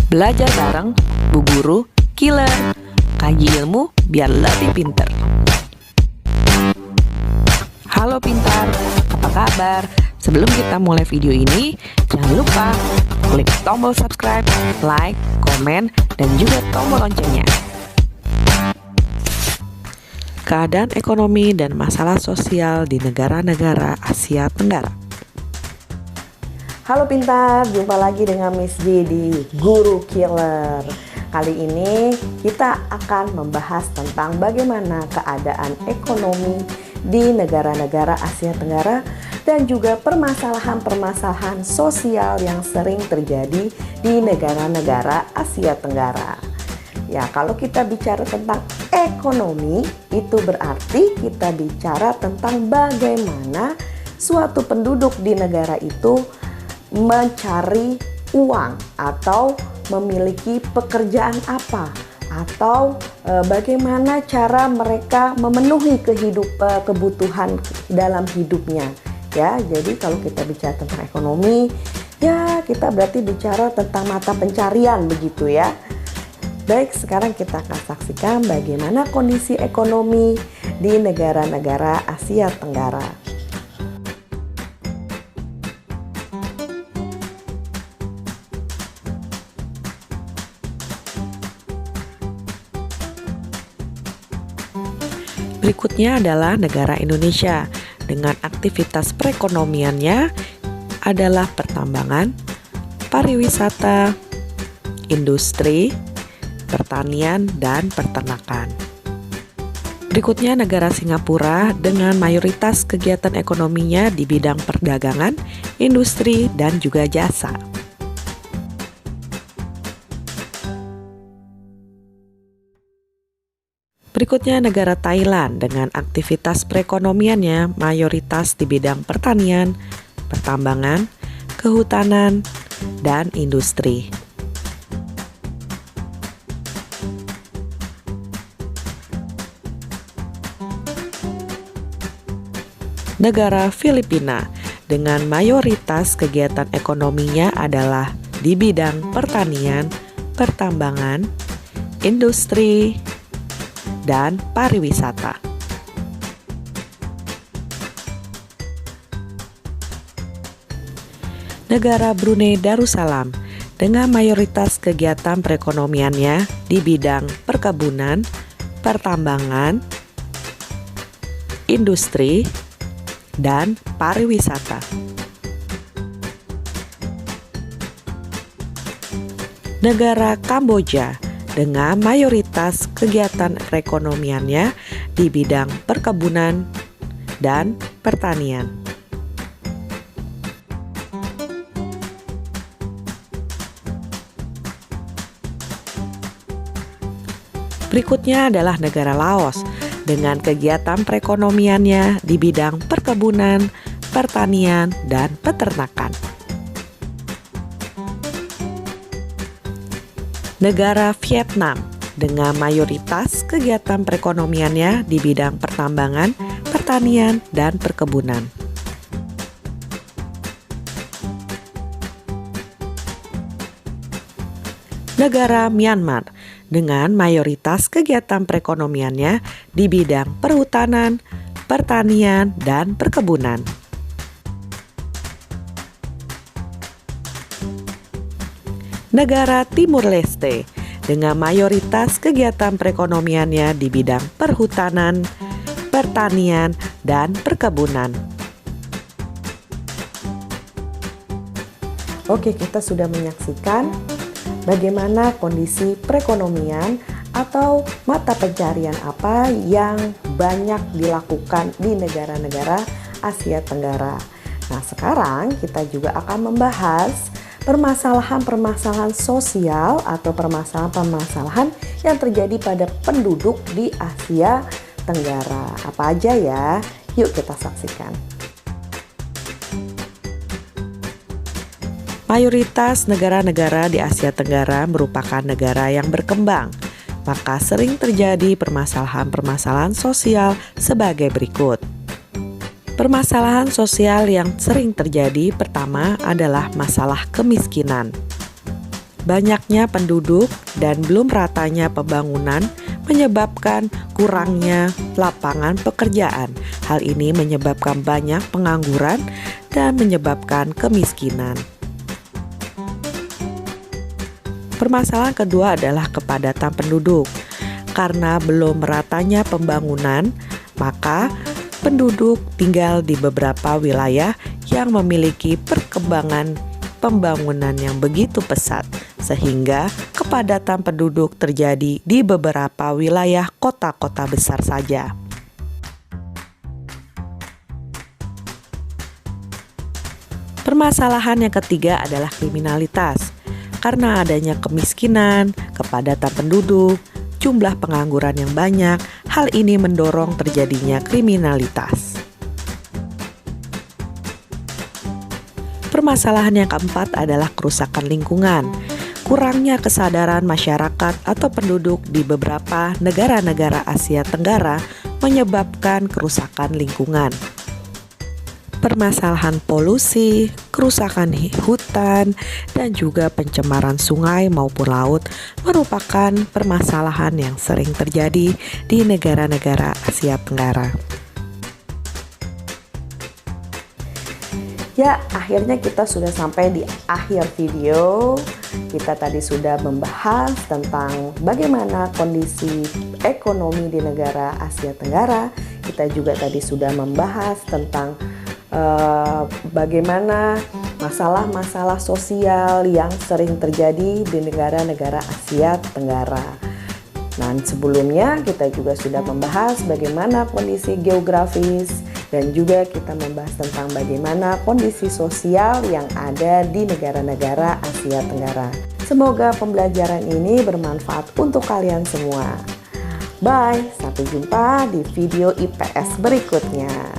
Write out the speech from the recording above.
Belajar bareng Bu Guru Killer. Kaji ilmu biar lebih pinter. Halo pintar, apa kabar? Sebelum kita mulai video ini, jangan lupa klik tombol subscribe, like, komen, dan juga tombol loncengnya. Keadaan ekonomi dan masalah sosial di negara-negara Asia Tenggara. Halo pintar, jumpa lagi dengan Miss G di Guru Killer. Kali ini kita akan membahas tentang bagaimana keadaan ekonomi di negara-negara Asia Tenggara dan juga permasalahan-permasalahan sosial yang sering terjadi di negara-negara Asia Tenggara. Ya, kalau kita bicara tentang ekonomi, itu berarti kita bicara tentang bagaimana suatu penduduk di negara itu mencari uang atau memiliki pekerjaan apa, atau bagaimana cara mereka memenuhi kebutuhan dalam hidupnya. Ya, jadi kalau kita bicara tentang ekonomi, ya kita berarti bicara tentang mata pencarian begitu ya. Baik, sekarang kita akan saksikan bagaimana kondisi ekonomi di negara-negara Asia Tenggara. Berikutnya adalah negara Indonesia dengan aktivitas perekonomiannya adalah pertambangan, pariwisata, industri, pertanian, dan peternakan. Berikutnya negara Singapura dengan mayoritas kegiatan ekonominya di bidang perdagangan, industri, dan juga jasa. Berikutnya negara Thailand dengan aktivitas perekonomiannya mayoritas di bidang pertanian, pertambangan, kehutanan, dan industri. Negara Filipina dengan mayoritas kegiatan ekonominya adalah di bidang pertanian, pertambangan, industri, dan pariwisata. Negara Brunei Darussalam dengan mayoritas kegiatan perekonomiannya di bidang perkebunan, pertambangan, industri, dan pariwisata. Negara Kamboja dengan mayoritas kegiatan perekonomiannya di bidang perkebunan dan pertanian. Berikutnya adalah negara Laos dengan kegiatan perekonomiannya di bidang perkebunan, pertanian, dan peternakan. Negara Vietnam dengan mayoritas kegiatan perekonomiannya di bidang pertambangan, pertanian, dan perkebunan. Negara Myanmar dengan mayoritas kegiatan perekonomiannya di bidang perhutanan, pertanian, dan perkebunan. Negara Timur Leste dengan mayoritas kegiatan perekonomiannya di bidang perhutanan, pertanian, dan perkebunan. Oke, kita sudah menyaksikan bagaimana kondisi perekonomian atau mata pencarian apa yang banyak dilakukan di negara-negara Asia Tenggara. Nah, sekarang kita juga akan membahas permasalahan-permasalahan sosial atau permasalahan-permasalahan yang terjadi pada penduduk di Asia Tenggara. Apa aja ya? Yuk kita saksikan. Mayoritas negara-negara di Asia Tenggara merupakan negara yang berkembang, maka sering terjadi permasalahan-permasalahan sosial sebagai berikut. Permasalahan sosial yang sering terjadi pertama adalah masalah kemiskinan. Banyaknya penduduk dan belum ratanya pembangunan menyebabkan kurangnya lapangan pekerjaan. Hal ini menyebabkan banyak pengangguran dan menyebabkan kemiskinan. Permasalahan kedua adalah kepadatan penduduk. Karena belum meratanya pembangunan, maka penduduk tinggal di beberapa wilayah yang memiliki perkembangan pembangunan yang begitu pesat, sehingga kepadatan penduduk terjadi di beberapa wilayah kota-kota besar saja. Permasalahan yang ketiga adalah kriminalitas. Karena adanya kemiskinan, kepadatan penduduk, jumlah pengangguran yang banyak, hal ini mendorong terjadinya kriminalitas. Permasalahan yang keempat adalah kerusakan lingkungan. Kurangnya kesadaran masyarakat atau penduduk di beberapa negara-negara Asia Tenggara menyebabkan kerusakan lingkungan. Permasalahan polusi, kerusakan hutan, dan juga pencemaran sungai maupun laut merupakan permasalahan yang sering terjadi di negara-negara Asia Tenggara. Ya, akhirnya kita sudah sampai di akhir video. Kita tadi sudah membahas tentang bagaimana kondisi ekonomi di negara Asia Tenggara. Kita juga tadi sudah membahas tentang bagaimana masalah-masalah sosial yang sering terjadi di negara-negara Asia Tenggara. Dan sebelumnya kita juga sudah membahas bagaimana kondisi geografis dan juga kita membahas tentang bagaimana kondisi sosial yang ada di negara-negara Asia Tenggara. Semoga pembelajaran ini bermanfaat untuk kalian semua. Bye, sampai jumpa di video IPS berikutnya.